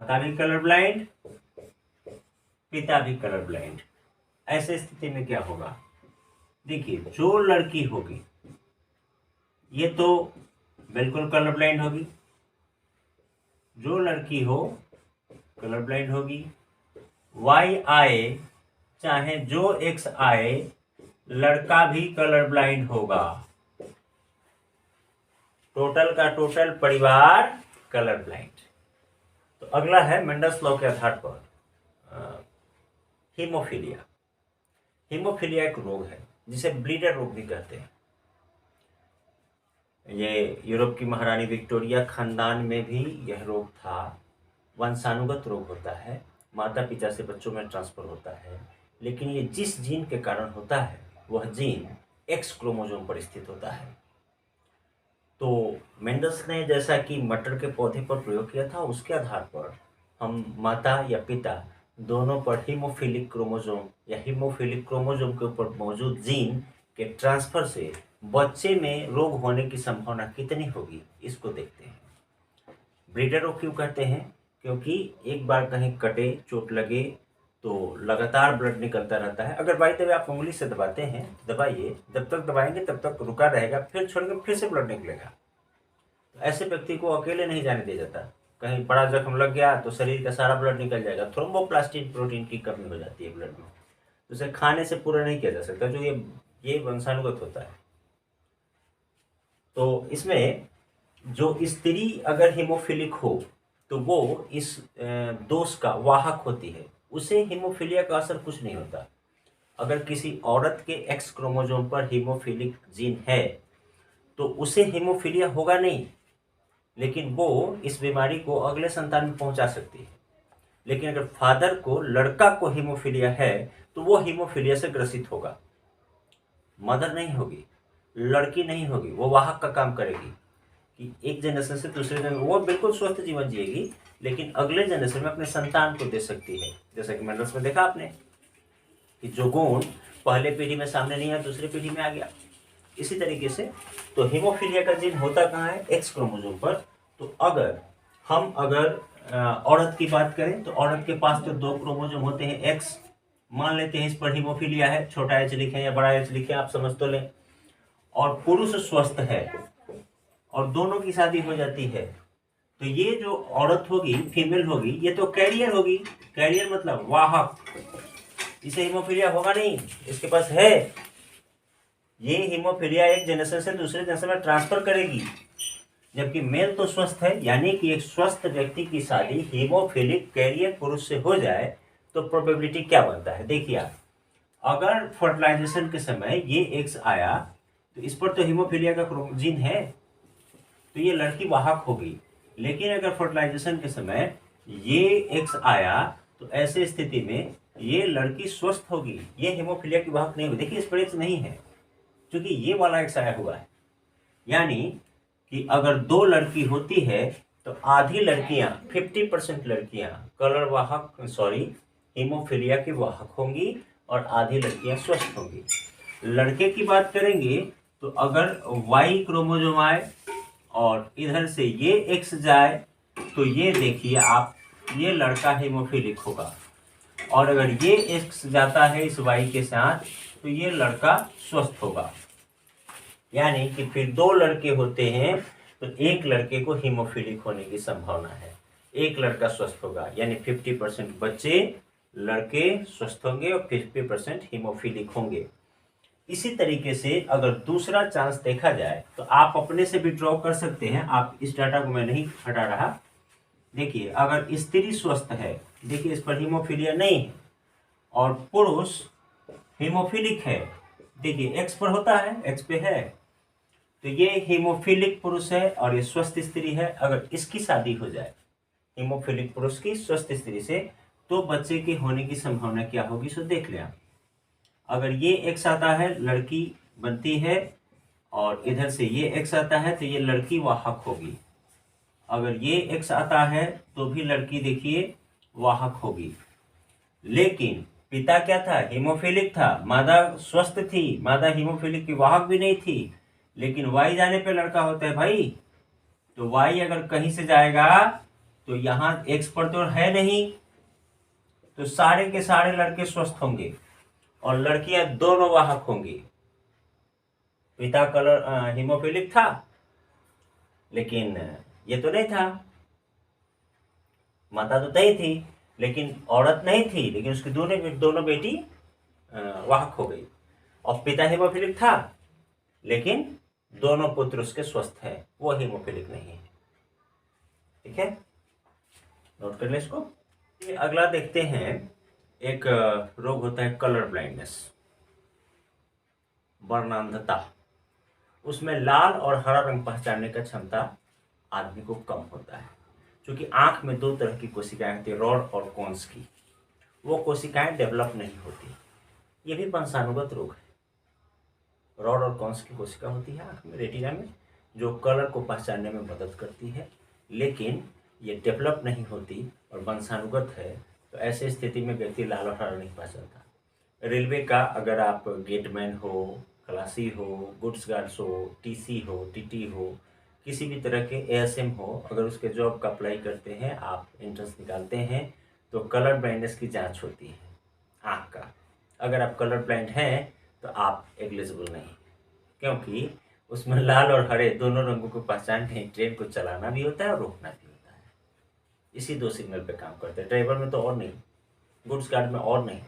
माता भी colour blind, पिता भी कलर ब्लाइंड। ऐसे स्थिति में क्या होगा, देखिए जो लड़की होगी ये तो बिल्कुल कलर ब्लाइंड होगी, जो लड़की हो कलर ब्लाइंड होगी। वाई आए चाहे जो एक्स आए, लड़का भी कलर ब्लाइंड होगा। टोटल का टोटल परिवार कलर ब्लाइंड। तो अगला है मेंडल्स लॉ के आधार पर हीमोफीलिया। हीमोफीलिया एक रोग है जिसे ब्लीडर रोग भी कहते हैं। ये यूरोप की महारानी विक्टोरिया खानदान में भी यह रोग था। वंशानुगत रोग होता है, माता पिता से बच्चों में ट्रांसफर होता है, लेकिन ये जिस जीन के कारण होता है वह जीन एक्स क्रोमोसोम पर स्थित होता है। तो मेंडल्स ने जैसा कि मटर के पौधे पर प्रयोग किया था, उसके आधार पर हम माता या पिता दोनों पर हीमोफिलिक क्रोमोसोम या हीमोफिलिक क्रोमोसोम के ऊपर मौजूद जीन के ट्रांसफर से बच्चे में रोग होने की संभावना कितनी होगी, इसको देखते हैं। ब्रीडर रोग क्यों कहते हैं, क्योंकि एक बार कहीं कटे, चोट लगे तो लगातार ब्लड निकलता रहता है। अगर बाई द वे आप उंगली से दबाते हैं, दबाइए, जब तक दबाएंगे तब तक रुका रहेगा, फिर छोड़ के फिर से ब्लड निकलेगा। तो ऐसे व्यक्ति को अकेले नहीं जाने दिया जाता। कहीं बड़ा जख्म लग गया तो शरीर का सारा ब्लड निकल जाएगा। थ्रोम्बोप्लास्टिन प्रोटीन की कमी हो जाती है ब्लड में, तो उसे खाने से पूरा नहीं किया जा सकता, जो ये वंशानुगत होता है। तो इसमें जो स्त्री अगर हीमोफिलिक हो तो वो इस दोष का वाहक होती है, उसे हीमोफीलिया का असर कुछ नहीं होता। अगर किसी औरत के एक्स क्रोमोसोम पर हीमोफिलिक जीन है तो उसे हीमोफीलिया होगा नहीं, लेकिन वो इस बीमारी को अगले संतान में पहुंचा सकती है। लेकिन अगर फादर को, लड़का को हीमोफीलिया है तो वो हीमोफीलिया से ग्रसित होगा। मदर नहीं होगी, लड़की नहीं होगी, वो वाहक का काम करेगी कि एक जनरेशन से दूसरे जनरेशन, वो बिल्कुल स्वस्थ जीवन जिएगी, लेकिन अगले जनरेशन में अपने संतान को दे सकती है। जैसा कि मेंडल्स में देखा आपने कि जो गुण पहले पीढ़ी में सामने नहीं आया, दूसरी पीढ़ी में आ गया। इसी तरीके से तो हीमोफीलिया का जीन होता कहाँ है, एक्स क्रोमोसोम पर। तो अगर हम औरत की बात करें तो औरत के पास तो 2 क्रोमोसोम होते हैं, एक्स मान लेते हैं, इस पर हीमोफीलिया है, छोटा एच लिखें या बड़ा एच लिखें, आप समझ तो लें। और पुरुष स्वस्थ है और दोनों की शादी हो जाती है, तो ये जो औरत होगी, फीमेल होगी, ये तो कैरियर होगी। कैरियर मतलब वाहक, इसे हीमोफीलिया होगा नहीं, इसके पास है। ये हीमोफीलिया एक जनरेशन से दूसरे जनरेशन में ट्रांसफर करेगी। जबकि मेल तो स्वस्थ है, यानी कि एक स्वस्थ व्यक्ति की शादी हीमोफिलिक कैरियर पुरुष से हो जाए तो प्रोबेबिलिटी क्या बनता है, देखिए आप। अगर फर्टिलाइजेशन के समय ये एक्स आया तो इस पर तो हीमोफीलिया का जीन है, तो ये लड़की वाहक होगी। लेकिन अगर फर्टिलाइजेशन के समय ये एक्स आया तो ऐसे स्थिति में ये लड़की स्वस्थ होगी, ये हीमोफीलिया की वाहक नहीं होगी। देखिए इस पर एक्स नहीं है, क्योंकि ये वाला एक्स आया हुआ है। यानी कि अगर 2 लड़की होती है तो आधी लड़कियां, 50% लड़कियां कलर वाहक, हीमोफीलिया की वाहक होंगी और आधी लड़कियां स्वस्थ होंगी। लड़के की बात करेंगे तो अगर वाई क्रोमोसोम आए और इधर से ये एक्स जाए तो ये देखिए आप, ये लड़का हीमोफिलिक होगा। और अगर ये एक्स जाता है इस वाई के साथ तो ये लड़का स्वस्थ होगा। यानी कि फिर 2 लड़के होते हैं तो एक लड़के को हीमोफिलिक होने की संभावना है, एक लड़का स्वस्थ होगा। यानी 50% बच्चे लड़के स्वस्थ होंगे और 50% हीमोफिलिक होंगे। इसी तरीके से अगर दूसरा चांस देखा जाए तो आप अपने से भी ड्रॉ कर सकते हैं। आप इस डाटा को मैं नहीं हटा रहा। देखिए अगर स्त्री स्वस्थ है, देखिए इस पर हीमोफीलिया नहीं है, और पुरुष हीमोफिलिक है, देखिए एक्स पर होता है, एक्स पे है, तो ये हीमोफिलिक पुरुष है और ये स्वस्थ स्त्री है। अगर इसकी शादी हो जाए हीमोफिलिक पुरुष की स्वस्थ स्त्री से, तो बच्चे के होने की संभावना क्या होगी, सो देख लें आप। अगर ये एक्स आता है लड़की बनती है, और इधर से ये एक्स आता है तो ये लड़की वाहक होगी। अगर ये एक्स आता है तो भी लड़की देखिए वाहक होगी। लेकिन पिता क्या था, हीमोफिलिक था, मादा स्वस्थ थी, मादा हीमोफिलिक की वाहक भी नहीं थी। लेकिन वाई जाने पे लड़का होता है भाई, तो वाई अगर कहीं से जाएगा तो यहाँ एक्स पर तो है नहीं, तो सारे के सारे लड़के स्वस्थ होंगे और लड़कियां दोनों वाहक होंगी। पिता हीमोफिलिक था, लेकिन ये तो नहीं था। माता तो नहीं थी, लेकिन औरत नहीं थी, लेकिन उसकी दोनों बेटी वाहक हो गई। और पिता हीमोफिलिक था, लेकिन दोनों पुत्र उसके स्वस्थ हैं, वो हीमोफिलिक नहीं है। ठीक है, नोट कर ले इसको। ये अगला देखते हैं, एक रोग होता है कलर ब्लाइंडनेस, वर्णांधता। उसमें लाल और हरा रंग पहचानने का क्षमता आदमी को कम होता है, क्योंकि आंख में दो तरह की कोशिकाएं होती है, रॉड और कोन्स की। वो कोशिकाएं डेवलप नहीं होती। ये भी वंशानुगत रोग है। रॉड और कोन्स की कोशिका होती है आंख में, रेटिना में, जो कलर को पहचानने में मदद करती है, लेकिन ये डेवलप नहीं होती और वंशानुगत है। तो ऐसे स्थिति में व्यक्ति लाल और हरा नहीं पहचानता। रेलवे का अगर आप गेटमैन हो, खलासी हो, गुड्स गार्ड्स हो, टीसी हो, टीटी हो, किसी भी तरह के एएसएम हो, अगर उसके जॉब का अप्लाई करते हैं, आप एंट्रेंस निकालते हैं, तो कलर ब्लाइंडनेस की जांच होती है आँख का। अगर आप कलर ब्लाइंड हैं तो आप एलिजिबल नहीं, क्योंकि उसमें लाल और हरे दोनों रंगों को पहचान के ट्रेन को चलाना भी होता है और रोकना भी होता है। इसी दो सिग्नल पे काम करते हैं, ड्राइवर में तो और नहीं, गुड्स गार्ड में और नहीं।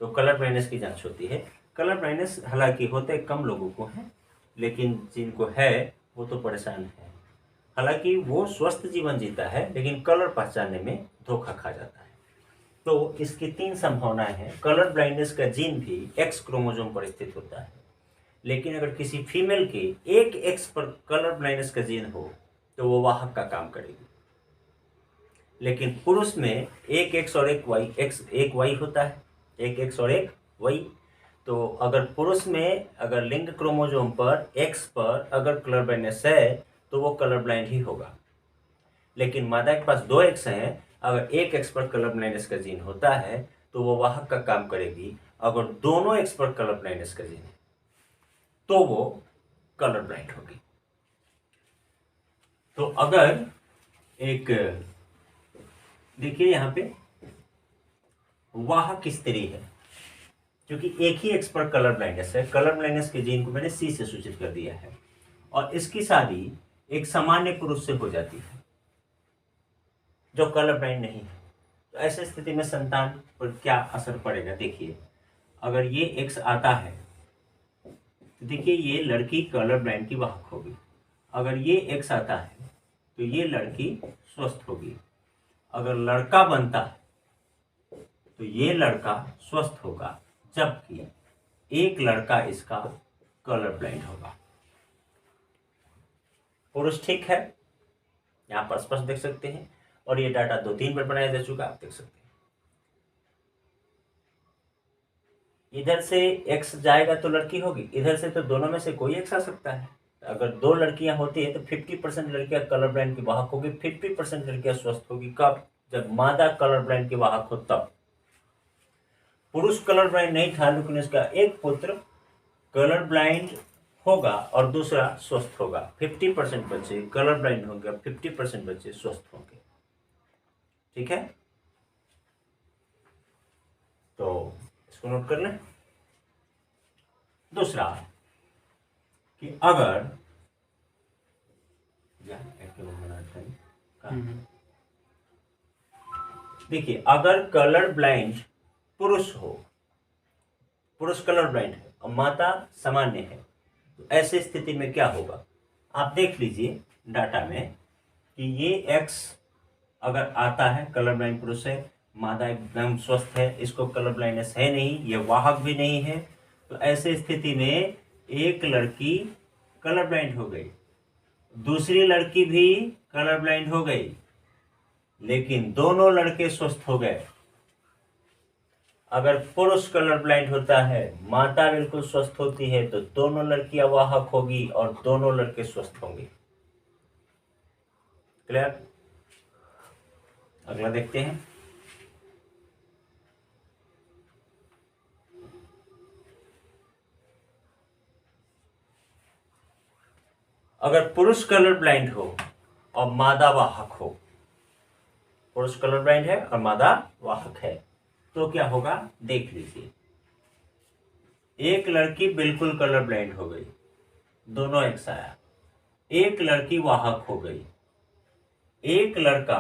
तो कलर ब्लाइंडनेस की जांच होती है। कलर ब्लाइंडनेस हालांकि होते कम लोगों को है, लेकिन जिनको है वो तो परेशान है। हालांकि वो स्वस्थ जीवन जीता है, लेकिन कलर पहचानने में धोखा खा जाता है। तो इसकी 3 संभावनाएं हैं। कलर ब्लाइंडनेस का जीन भी एक्स क्रोमोसोम पर स्थित होता है, लेकिन अगर किसी फीमेल के एक एक्स पर कलर ब्लाइंडनेस का जीन हो तो वो वाहक का काम करेगी। लेकिन पुरुष में एक एक्स और एक वाई होता है, एक एक्स और एक वाई। तो अगर पुरुष में अगर लिंग क्रोमोसोम पर एक्स पर अगर कलर ब्लाइंडनेस है तो वो कलर ब्लाइंड ही होगा। लेकिन मादा के पास 2 एक्स हैं, अगर एक एक्स पर कलर ब्लाइंडनेस का जीन होता है तो वो वाहक का काम करेगी। अगर दोनों एक्स पर कलर ब्लाइंडनेस का जीन है तो वो कलर ब्लाइंड होगी। तो अगर एक देखिए यहाँ पे वाहक स्त्री है, क्योंकि एक ही एक्स पर कलर ब्लाइंडनेस है, कलर ब्लाइंडनेस के जीन को मैंने सी से सूचित कर दिया है, और इसकी शादी एक सामान्य पुरुष से हो जाती है जो कलर ब्लाइंड नहीं है। तो ऐसी स्थिति में संतान पर क्या असर पड़ेगा? देखिए, अगर ये एक्स आता है तो देखिए ये लड़की कलर ब्लाइंड की वाहक होगी। अगर ये एक्स आता है तो ये लड़की स्वस्थ होगी। अगर लड़का बनता है तो ये लड़का स्वस्थ होगा, जबकि एक लड़का इसका कलर ब्लाइंड होगा। पुरुष ठीक है, यहाँ पर स्पष्ट देख सकते हैं, और ये डाटा 2-3 बार बनाया जा चुका, आप देख सकते हैं। इधर से एक्स जाएगा तो लड़की होगी, इधर से तो दोनों में से कोई एक्स आ सकता है। अगर 2 लड़कियां होती है तो 50% लड़कियां कलर ब्लाइंड की वाहक होगी, 50% लड़कियां स्वस्थ होगी। कब? जब मादा कलर ब्लाइंड की वाहक हो तब। पुरुष कलर ब्लाइंड नहीं था, लेकिन उसका एक पुत्र कलर ब्लाइंड होगा और दूसरा स्वस्थ होगा। 50% बच्चे कलर ब्लाइंड होंगे, 50% बच्चे स्वस्थ होंगे। ठीक है, तो इसको नोट कर लें। दूसरा कि अगर देखिए, अगर कलर ब्लाइंड पुरुष हो, पुरुष कलर ब्लाइंड है और माता सामान्य है, तो ऐसी स्थिति में क्या होगा? आप देख लीजिए डाटा में कि ये एक्स अगर आता है, कलर ब्लाइंड पुरुष है, मादा एकदम स्वस्थ है, इसको कलर ब्लाइंडनेस है नहीं, ये वाहक भी नहीं है, तो ऐसे स्थिति में एक लड़की कलर ब्लाइंड हो गई, दूसरी लड़की भी कलर ब्लाइंड हो गई, लेकिन दोनों लड़के स्वस्थ हो गए। अगर पुरुष कलर ब्लाइंड होता है, माता बिल्कुल स्वस्थ होती है, तो दोनों लड़कियां वाहक होगी और दोनों लड़के स्वस्थ होंगे। क्लियर? अगला देखते हैं। अगर पुरुष कलर ब्लाइंड हो और मादा वाहक हो पुरुष कलर ब्लाइंड है और मादा वाहक है, तो क्या होगा देख लीजिए। एक लड़की बिल्कुल कलर ब्लाइंड हो गई, दोनों एक्स आया। एक लड़की वाहक हो गई, एक लड़का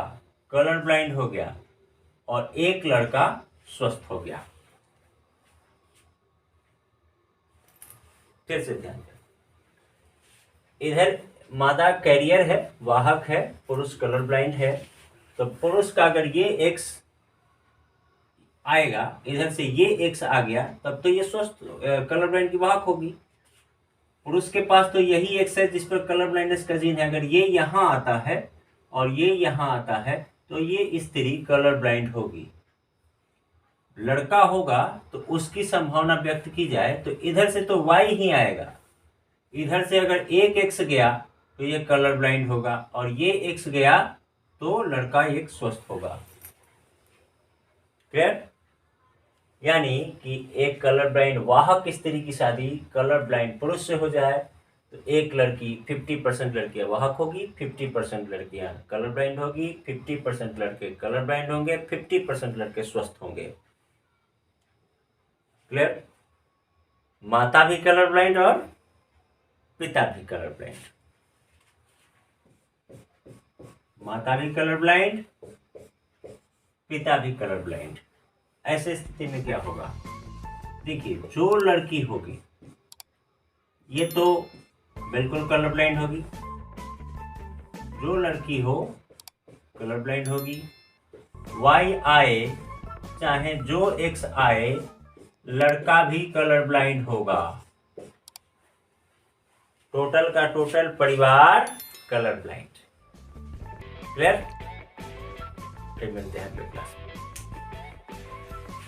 कलर ब्लाइंड हो गया और एक लड़का स्वस्थ हो गया। फिर से ध्यान दें, इधर मादा कैरियर है, वाहक है, पुरुष कलर ब्लाइंड है। तो पुरुष का अगर ये एक्स आएगा, इधर से ये एक्स आ गया, तब तो ये स्वस्थ कलर ब्लाइंड की वाहक होगी। पुरुष के पास तो यही एक्स है जिस पर कलर ब्लाइंडनेस का जीन है। अगर ये यहाँ आता है और ये यहाँ आता है तो ये स्त्री कलर ब्लाइंड होगी। लड़का होगा तो उसकी संभावना व्यक्त की जाए तो इधर से तो y ही आएगा। इधर से अगर एक एक्स गया तो ये कलर ब्लाइंड होगा और ये एक्स गया तो लड़का एक स्वस्थ होगा। क्लियर? यानी कि एक कलर ब्लाइंड वाहक स्त्री की शादी कलर ब्लाइंड पुरुष से हो जाए तो एक लड़की 50% लड़कियां वाहक होगी, 50% लड़कियां कलर ब्लाइंड होगी, 50% लड़के कलर ब्लाइंड होंगे, 50% लड़के स्वस्थ होंगे। क्लियर? माता भी कलर ब्लाइंड और पिता भी कलर ब्लाइंड। माता भी कलर ब्लाइंड, पिता भी कलर ब्लाइंड। ऐसे स्थिति में क्या होगा? देखिए, जो लड़की होगी ये तो बिल्कुल कलर ब्लाइंड होगी, जो लड़की हो कलर ब्लाइंड होगी। वाई आए चाहे जो एक्स आए, लड़का भी कलर ब्लाइंड होगा। टोटल का टोटल परिवार कलर ब्लाइंड। क्लियर? फिर मिलते हैं अगले क्लास में।